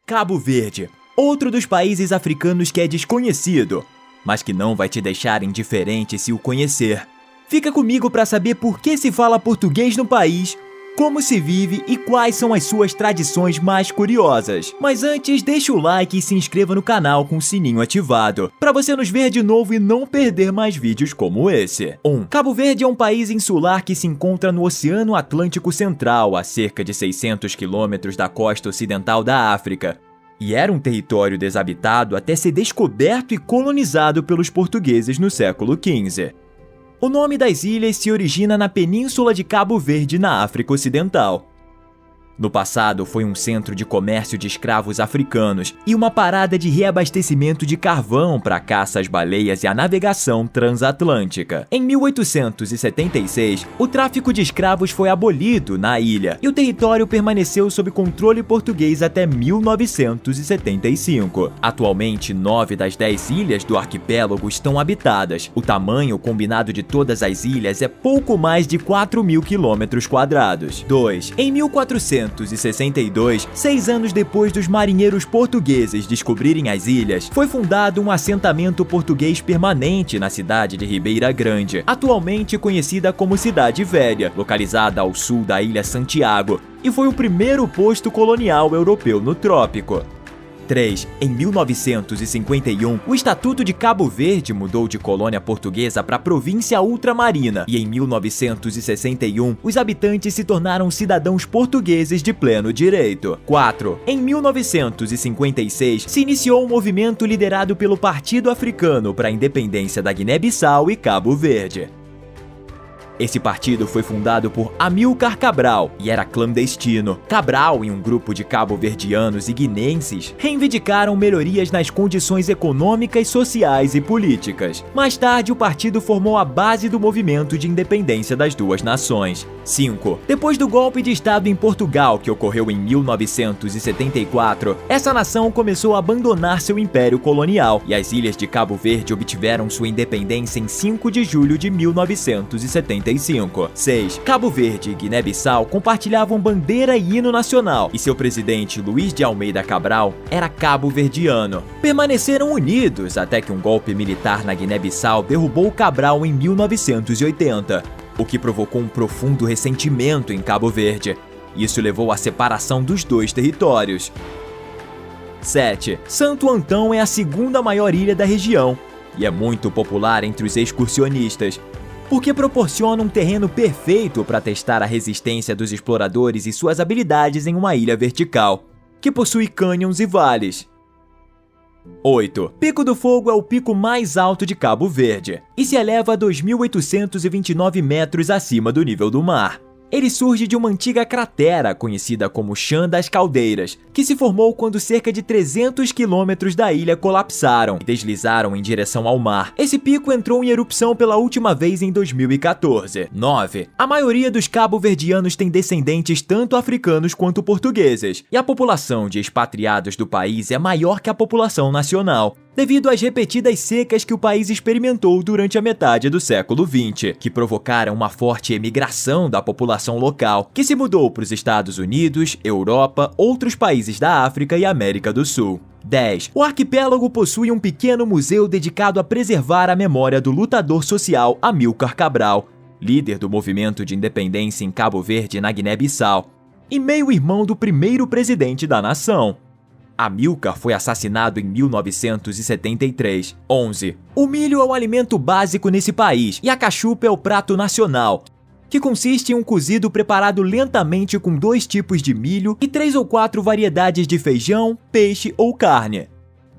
Cabo Verde, outro dos países africanos que é desconhecido, mas que não vai te deixar indiferente se o conhecer. Fica comigo para saber por que se fala português no país, como se vive e quais são as suas tradições mais curiosas. Mas antes, deixa o like e se inscreva no canal com o sininho ativado, para você nos ver de novo e não perder mais vídeos como esse. 1. Cabo Verde é um país insular que se encontra no Oceano Atlântico Central, a cerca de 600 quilômetros da costa ocidental da África, e era um território desabitado até ser descoberto e colonizado pelos portugueses no século XV. O nome das ilhas se origina na península de Cabo Verde, na África Ocidental. No passado, foi um centro de comércio de escravos africanos e uma parada de reabastecimento de carvão para a caça às baleias e a navegação transatlântica. Em 1876, o tráfico de escravos foi abolido na ilha e o território permaneceu sob controle português até 1975. Atualmente, 9 das 10 ilhas do arquipélago estão habitadas. O tamanho combinado de todas as ilhas é pouco mais de 4.000 km². 2. Em 1462, 6 anos depois dos marinheiros portugueses descobrirem as ilhas, foi fundado um assentamento português permanente na cidade de Ribeira Grande, atualmente conhecida como Cidade Velha, localizada ao sul da ilha Santiago, e foi o primeiro posto colonial europeu no trópico. 3. Em 1951, o Estatuto de Cabo Verde mudou de colônia portuguesa para província ultramarina, e em 1961, os habitantes se tornaram cidadãos portugueses de pleno direito. 4. Em 1956, se iniciou um movimento liderado pelo Partido Africano para a Independência da Guiné-Bissau e Cabo Verde. Esse partido foi fundado por Amílcar Cabral e era clandestino. Cabral e um grupo de cabo-verdianos e guinenses reivindicaram melhorias nas condições econômicas, sociais e políticas. Mais tarde, o partido formou a base do movimento de independência das duas nações. 5. Depois do golpe de Estado em Portugal, que ocorreu em 1974, essa nação começou a abandonar seu império colonial e as ilhas de Cabo Verde obtiveram sua independência em 5 de julho de 1975. 6. Cabo Verde e Guiné-Bissau compartilhavam bandeira e hino nacional, e seu presidente Luiz de Almeida Cabral era cabo-verdiano. Permaneceram unidos até que um golpe militar na Guiné-Bissau derrubou Cabral em 1980, o que provocou um profundo ressentimento em Cabo Verde. Isso levou à separação dos dois territórios. 7. Santo Antão é a segunda maior ilha da região e é muito popular entre os excursionistas, porque proporciona um terreno perfeito para testar a resistência dos exploradores e suas habilidades em uma ilha vertical, que possui cânions e vales. 8. Pico do Fogo é o pico mais alto de Cabo Verde e se eleva a 2.829 metros acima do nível do mar. Ele surge de uma antiga cratera conhecida como Chã das Caldeiras, que se formou quando cerca de 300 quilômetros da ilha colapsaram e deslizaram em direção ao mar. Esse pico entrou em erupção pela última vez em 2014. 9. A maioria dos cabo-verdianos tem descendentes tanto africanos quanto portugueses, e a população de expatriados do país é maior que a população nacional, devido às repetidas secas que o país experimentou durante a metade do século XX, que provocaram uma forte emigração da população local, que se mudou para os Estados Unidos, Europa, outros países da África e América do Sul. 10. O arquipélago possui um pequeno museu dedicado a preservar a memória do lutador social Amílcar Cabral, líder do movimento de independência em Cabo Verde, na Guiné-Bissau, e meio-irmão do primeiro presidente da nação. Amílcar foi assassinado em 1973. 11. O milho é o alimento básico nesse país e a cachupa é o prato nacional, que consiste em um cozido preparado lentamente com 2 tipos de milho e 3 ou 4 variedades de feijão, peixe ou carne.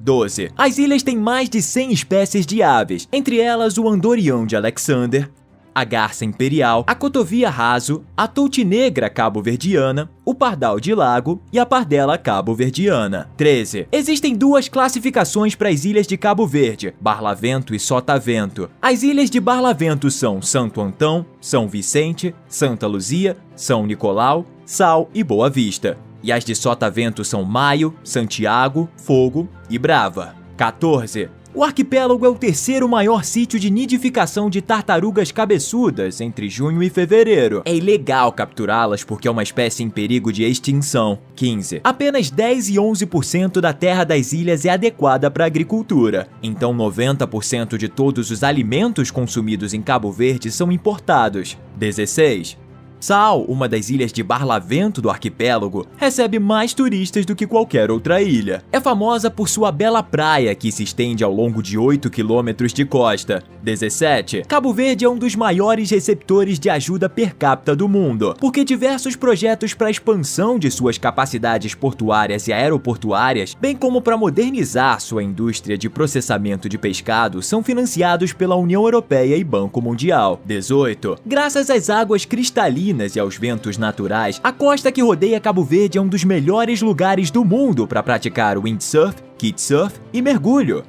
12. As ilhas têm mais de 100 espécies de aves, entre elas o andorião de Alexander, a garça imperial, a cotovia raso, a touti-negra cabo-verdiana, o pardal de lago e a pardela cabo-verdiana. 13. Existem 2 classificações para as ilhas de Cabo Verde, Barlavento e Sotavento. As ilhas de Barlavento são Santo Antão, São Vicente, Santa Luzia, São Nicolau, Sal e Boa Vista. E as de Sotavento são Maio, Santiago, Fogo e Brava. 14. O arquipélago é o terceiro maior sítio de nidificação de tartarugas cabeçudas entre junho e fevereiro. É ilegal capturá-las porque é uma espécie em perigo de extinção. 15. Apenas 10 e 11% da terra das ilhas é adequada para a agricultura. Então 90% de todos os alimentos consumidos em Cabo Verde são importados. 16. Sal, uma das ilhas de Barlavento do arquipélago, recebe mais turistas do que qualquer outra ilha. É famosa por sua bela praia, que se estende ao longo de 8 quilômetros de costa. 17. Cabo Verde é um dos maiores receptores de ajuda per capita do mundo, porque diversos projetos para a expansão de suas capacidades portuárias e aeroportuárias, bem como para modernizar sua indústria de processamento de pescado, são financiados pela União Europeia e Banco Mundial. 18. Graças às águas cristalinas e aos ventos naturais, a costa que rodeia Cabo Verde é um dos melhores lugares do mundo para praticar windsurf, kitesurf e mergulho.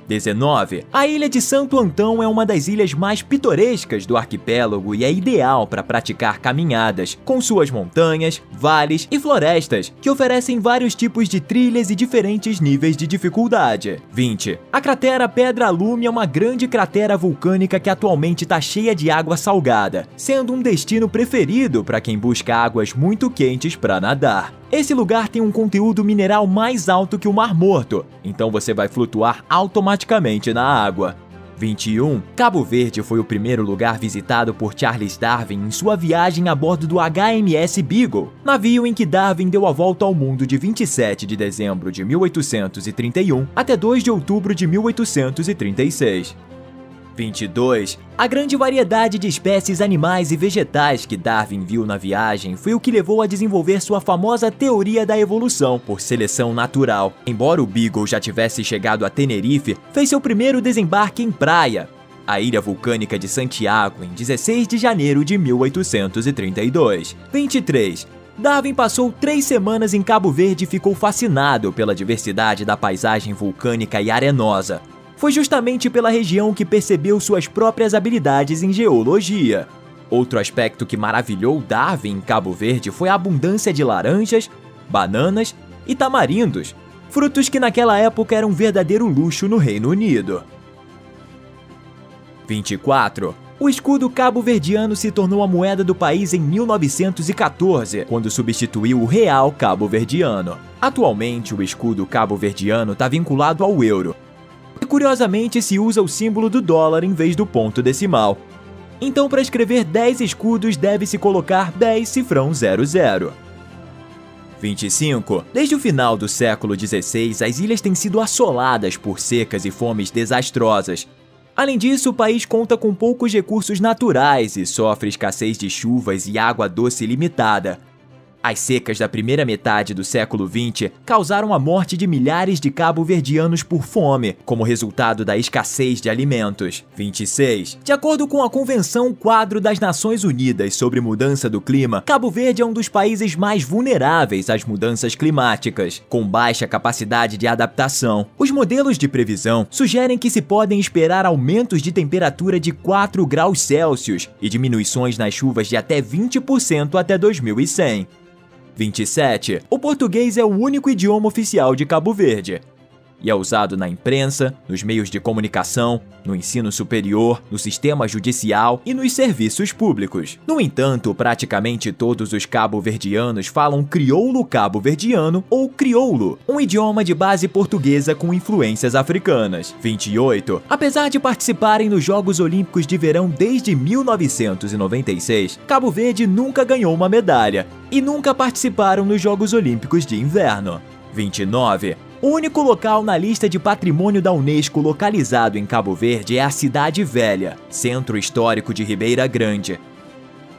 19. A ilha de Santo Antão é uma das ilhas mais pitorescas do arquipélago e é ideal para praticar caminhadas, com suas montanhas, vales e florestas, que oferecem vários tipos de trilhas e diferentes níveis de dificuldade. 20. A cratera Pedra Lume é uma grande cratera vulcânica que atualmente está cheia de água salgada, sendo um destino preferido para quem busca águas muito quentes para nadar. Esse lugar tem um conteúdo mineral mais alto que o Mar Morto, então você vai flutuar automaticamente na água. 21. Cabo Verde foi o primeiro lugar visitado por Charles Darwin em sua viagem a bordo do HMS Beagle, navio em que Darwin deu a volta ao mundo de 27 de dezembro de 1831 até 2 de outubro de 1836. 22. A grande variedade de espécies animais e vegetais que Darwin viu na viagem foi o que levou a desenvolver sua famosa teoria da evolução por seleção natural. Embora o Beagle já tivesse chegado a Tenerife, fez seu primeiro desembarque em Praia, a ilha vulcânica de Santiago, em 16 de janeiro de 1832. 23. Darwin passou 3 semanas em Cabo Verde e ficou fascinado pela diversidade da paisagem vulcânica e arenosa. Foi justamente pela região que percebeu suas próprias habilidades em geologia. Outro aspecto que maravilhou Darwin em Cabo Verde foi a abundância de laranjas, bananas e tamarindos, frutos que naquela época eram um verdadeiro luxo no Reino Unido. 24. O escudo cabo-verdiano se tornou a moeda do país em 1914, quando substituiu o real cabo-verdiano. Atualmente, o escudo cabo-verdiano está vinculado ao euro. E, curiosamente, se usa o símbolo do dólar em vez do ponto decimal. Então, para escrever 10 escudos, deve-se colocar 10 cifrão 00. 25. Desde o final do século XVI, as ilhas têm sido assoladas por secas e fomes desastrosas. Além disso, o país conta com poucos recursos naturais e sofre escassez de chuvas e água doce limitada. As secas da primeira metade do século XX causaram a morte de milhares de cabo-verdianos por fome, como resultado da escassez de alimentos. 26. De acordo com a Convenção Quadro das Nações Unidas sobre Mudança do Clima, Cabo Verde é um dos países mais vulneráveis às mudanças climáticas, com baixa capacidade de adaptação. Os modelos de previsão sugerem que se podem esperar aumentos de temperatura de 4 graus Celsius e diminuições nas chuvas de até 20% até 2100. 27. O português é o único idioma oficial de Cabo Verde e é usado na imprensa, nos meios de comunicação, no ensino superior, no sistema judicial e nos serviços públicos. No entanto, praticamente todos os cabo-verdianos falam crioulo cabo-verdiano ou crioulo, um idioma de base portuguesa com influências africanas. 28. Apesar de participarem nos Jogos Olímpicos de Verão desde 1996, Cabo Verde nunca ganhou uma medalha e nunca participaram nos Jogos Olímpicos de Inverno. 29. O único local na lista de patrimônio da Unesco localizado em Cabo Verde é a Cidade Velha, centro histórico de Ribeira Grande.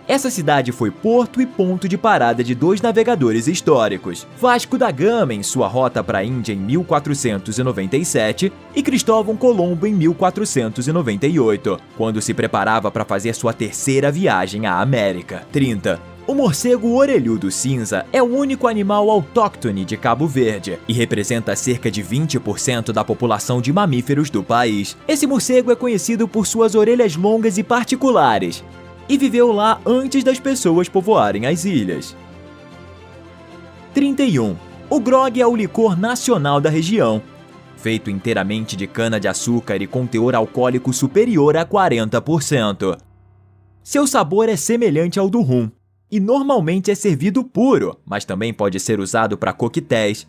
Essa cidade foi porto e ponto de parada de 2 navegadores históricos, Vasco da Gama em sua rota para a Índia em 1497 e Cristóvão Colombo em 1498, quando se preparava para fazer sua terceira viagem à América. 30. O morcego orelhudo cinza é o único animal autóctone de Cabo Verde e representa cerca de 20% da população de mamíferos do país. Esse morcego é conhecido por suas orelhas longas e particulares e viveu lá antes das pessoas povoarem as ilhas. 31. O grog é o licor nacional da região. feito inteiramente de cana-de-açúcar e com teor alcoólico superior a 40%. Seu sabor é semelhante ao do rum, e normalmente é servido puro, mas também pode ser usado para coquetéis.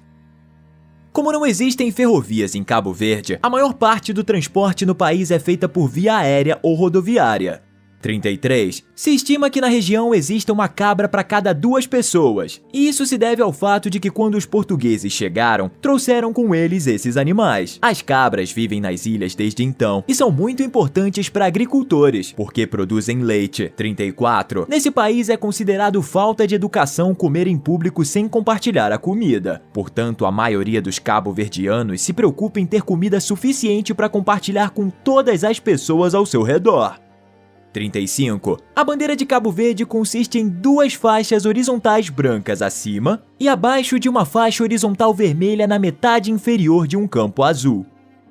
Como não existem ferrovias em Cabo Verde, a maior parte do transporte no país é feita por via aérea ou rodoviária. 33. Se estima que na região exista uma cabra para cada 2 pessoas, e isso se deve ao fato de que quando os portugueses chegaram, trouxeram com eles esses animais. As cabras vivem nas ilhas desde então e são muito importantes para agricultores, porque produzem leite. 34. Nesse país é considerado falta de educação comer em público sem compartilhar a comida. Portanto, a maioria dos cabo-verdianos se preocupa em ter comida suficiente para compartilhar com todas as pessoas ao seu redor. 35. A bandeira de Cabo Verde consiste em 2 faixas horizontais brancas acima e abaixo de uma faixa horizontal vermelha na metade inferior de um campo azul.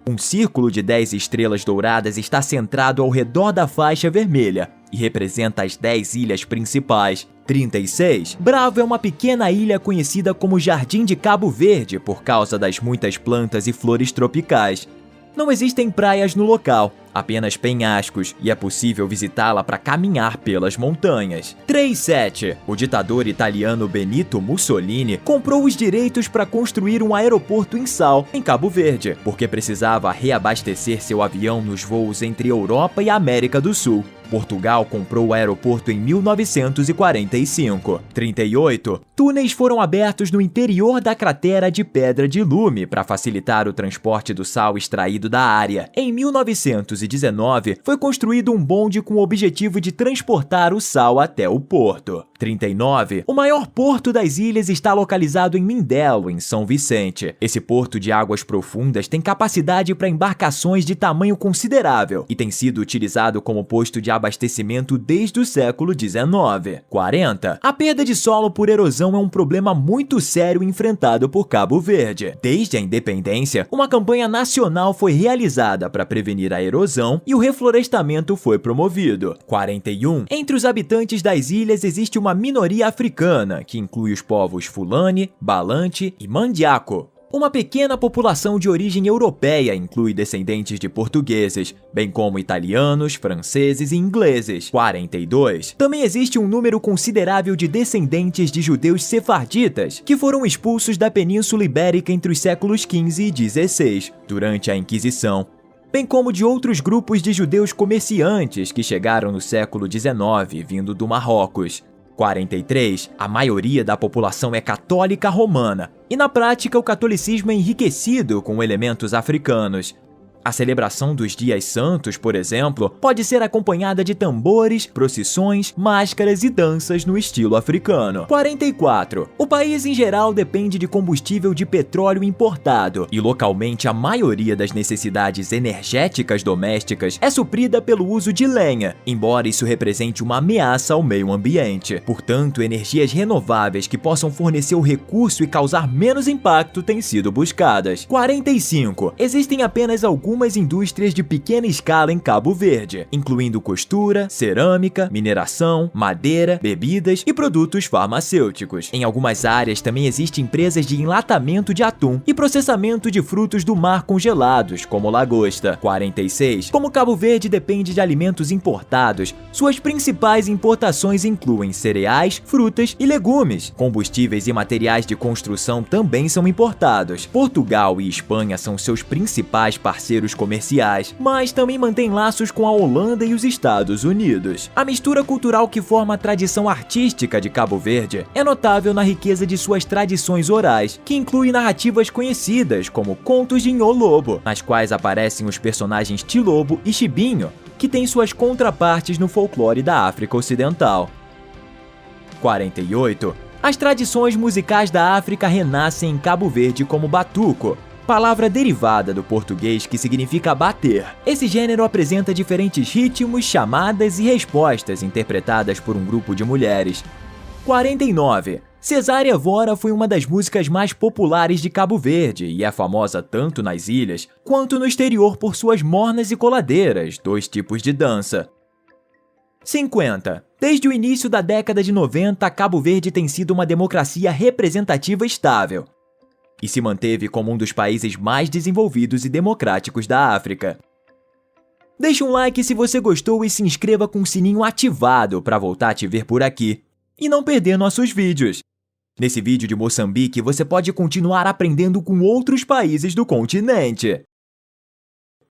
Um círculo de 10 estrelas douradas está centrado ao redor da faixa vermelha e representa as 10 ilhas principais. 36. Bravo é uma pequena ilha conhecida como Jardim de Cabo Verde por causa das muitas plantas e flores tropicais. Não existem praias no local, apenas penhascos, e é possível visitá-la para caminhar pelas montanhas. 37. O ditador italiano Benito Mussolini comprou os direitos para construir um aeroporto em Sal, em Cabo Verde, porque precisava reabastecer seu avião nos voos entre Europa e América do Sul. Portugal comprou o aeroporto em 1945. 38. Túneis foram abertos no interior da cratera de Pedra de Lume para facilitar o transporte do sal extraído da área. Em 1919, foi construído um bonde com o objetivo de transportar o sal até o porto. 39. O maior porto das ilhas está localizado em Mindelo, em São Vicente. Esse porto de águas profundas tem capacidade para embarcações de tamanho considerável e tem sido utilizado como posto de abastecimento desde o século XIX. 40. A perda de solo por erosão é um problema muito sério enfrentado por Cabo Verde. Desde a independência, uma campanha nacional foi realizada para prevenir a erosão e o reflorestamento foi promovido. 41. Entre os habitantes das ilhas existe uma minoria africana, que inclui os povos Fulani, Balante e Mandiaco. Uma pequena população de origem europeia inclui descendentes de portugueses, bem como italianos, franceses e ingleses. 42. Também existe um número considerável de descendentes de judeus sefarditas, que foram expulsos da Península Ibérica entre os séculos XV e XVI, durante a Inquisição, bem como de outros grupos de judeus comerciantes que chegaram no século XIX, vindo do Marrocos. 43. A maioria da população é católica romana, e na prática o catolicismo é enriquecido com elementos africanos. A celebração dos dias santos, por exemplo, pode ser acompanhada de tambores, procissões, máscaras e danças no estilo africano. 44. O país em geral depende de combustível de petróleo importado e localmente a maioria das necessidades energéticas domésticas é suprida pelo uso de lenha, embora isso represente uma ameaça ao meio ambiente. Portanto, energias renováveis que possam fornecer o recurso e causar menos impacto têm sido buscadas. 45. Existem apenas algumas indústrias de pequena escala em Cabo Verde, incluindo costura, cerâmica, mineração, madeira, bebidas e produtos farmacêuticos. Em algumas áreas também existem empresas de enlatamento de atum e processamento de frutos do mar congelados, como lagosta. 46. Como Cabo Verde depende de alimentos importados, suas principais importações incluem cereais, frutas e legumes. Combustíveis e materiais de construção também são importados. Portugal e Espanha são seus principais parceiros comerciais, mas também mantém laços com a Holanda e os Estados Unidos. A mistura cultural que forma a tradição artística de Cabo Verde é notável na riqueza de suas tradições orais, que inclui narrativas conhecidas como contos de Nhô Lobo, nas quais aparecem os personagens Tilobo e Chibinho, que têm suas contrapartes no folclore da África Ocidental. 48. As tradições musicais da África renascem em Cabo Verde como batuco, palavra derivada do português que significa bater. Esse gênero apresenta diferentes ritmos, chamadas e respostas interpretadas por um grupo de mulheres. 49. Cesária Evora foi uma das músicas mais populares de Cabo Verde e é famosa tanto nas ilhas quanto no exterior por suas mornas e coladeiras, 2 tipos de dança. 50. Desde o início da década de 90, Cabo Verde tem sido uma democracia representativa estável. e se manteve como um dos países mais desenvolvidos e democráticos da África. Deixe um like se você gostou e se inscreva com o sininho ativado para voltar a te ver por aqui e não perder nossos vídeos. Nesse vídeo de Moçambique, você pode continuar aprendendo com outros países do continente.